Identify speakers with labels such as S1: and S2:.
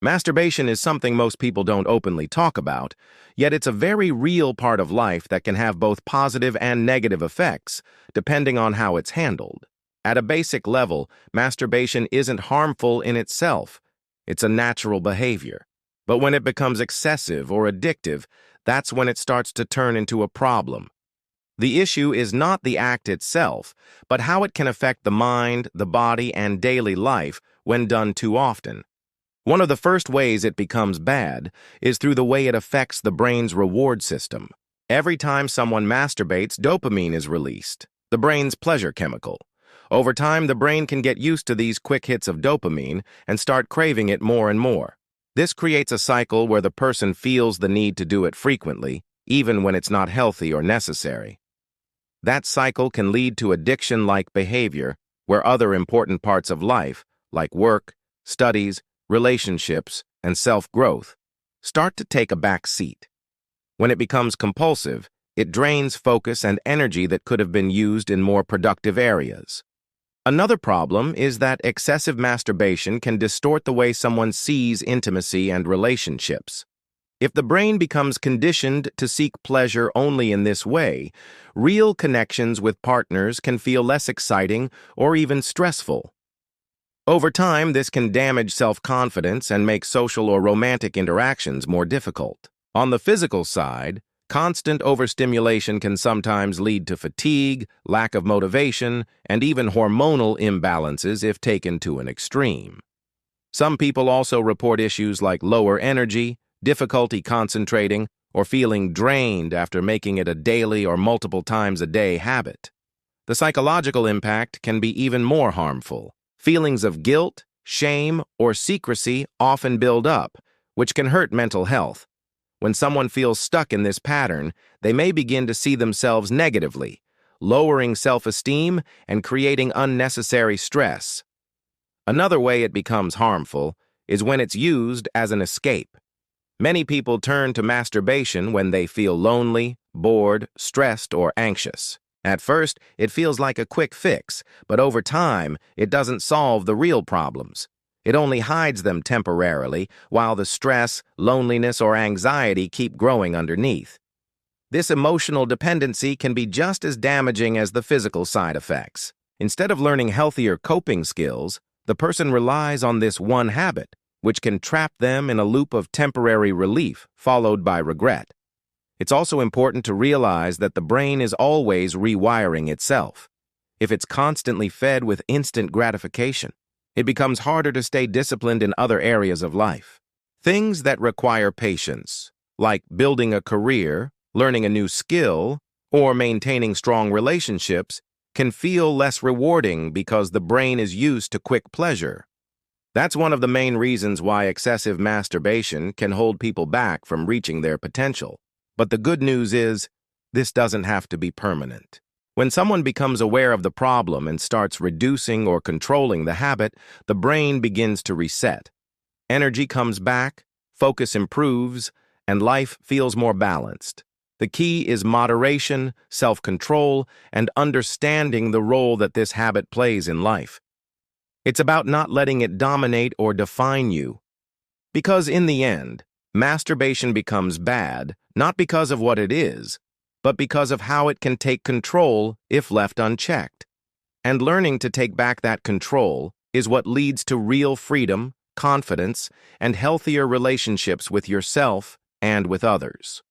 S1: Masturbation is something most people don't openly talk about, yet it's a very real part of life that can have both positive and negative effects, depending on how it's handled. At a basic level, masturbation isn't harmful in itself. It's a natural behavior. But when it becomes excessive or addictive, that's when it starts to turn into a problem. The issue is not the act itself, but how it can affect the mind, the body, and daily life when done too often. One of the first ways it becomes bad is through the way it affects the brain's reward system. Every time someone masturbates, dopamine is released, the brain's pleasure chemical. Over time, the brain can get used to these quick hits of dopamine and start craving it more and more. This creates a cycle where the person feels the need to do it frequently, even when it's not healthy or necessary. That cycle can lead to addiction-like behavior, where other important parts of life, like work, studies, relationships, and self-growth, start to take a back seat. When it becomes compulsive, it drains focus and energy that could have been used in more productive areas. Another problem is that excessive masturbation can distort the way someone sees intimacy and relationships. If the brain becomes conditioned to seek pleasure only in this way, real connections with partners can feel less exciting or even stressful. Over time, this can damage self-confidence and make social or romantic interactions more difficult. On the physical side, constant overstimulation can sometimes lead to fatigue, lack of motivation, and even hormonal imbalances if taken to an extreme. Some people also report issues like lower energy, difficulty concentrating, or feeling drained after making it a daily or multiple times a day habit. The psychological impact can be even more harmful. Feelings of guilt, shame, or secrecy often build up, which can hurt mental health. When someone feels stuck in this pattern, they may begin to see themselves negatively, lowering self-esteem and creating unnecessary stress. Another way it becomes harmful is when it's used as an escape. Many people turn to masturbation when they feel lonely, bored, stressed, or anxious. At first, it feels like a quick fix, but over time, it doesn't solve the real problems. It only hides them temporarily, while the stress, loneliness, or anxiety keep growing underneath. This emotional dependency can be just as damaging as the physical side effects. Instead of learning healthier coping skills, the person relies on this one habit, which can trap them in a loop of temporary relief, followed by regret. It's also important to realize that the brain is always rewiring itself. If it's constantly fed with instant gratification, it becomes harder to stay disciplined in other areas of life. Things that require patience, like building a career, learning a new skill, or maintaining strong relationships, can feel less rewarding because the brain is used to quick pleasure. That's one of the main reasons why excessive masturbation can hold people back from reaching their potential. But the good news is, this doesn't have to be permanent. When someone becomes aware of the problem and starts reducing or controlling the habit, the brain begins to reset. Energy comes back, focus improves, and life feels more balanced. The key is moderation, self-control, and understanding the role that this habit plays in life. It's about not letting it dominate or define you. Because in the end, masturbation becomes bad, not because of what it is, but because of how it can take control if left unchecked. And learning to take back that control is what leads to real freedom, confidence, and healthier relationships with yourself and with others.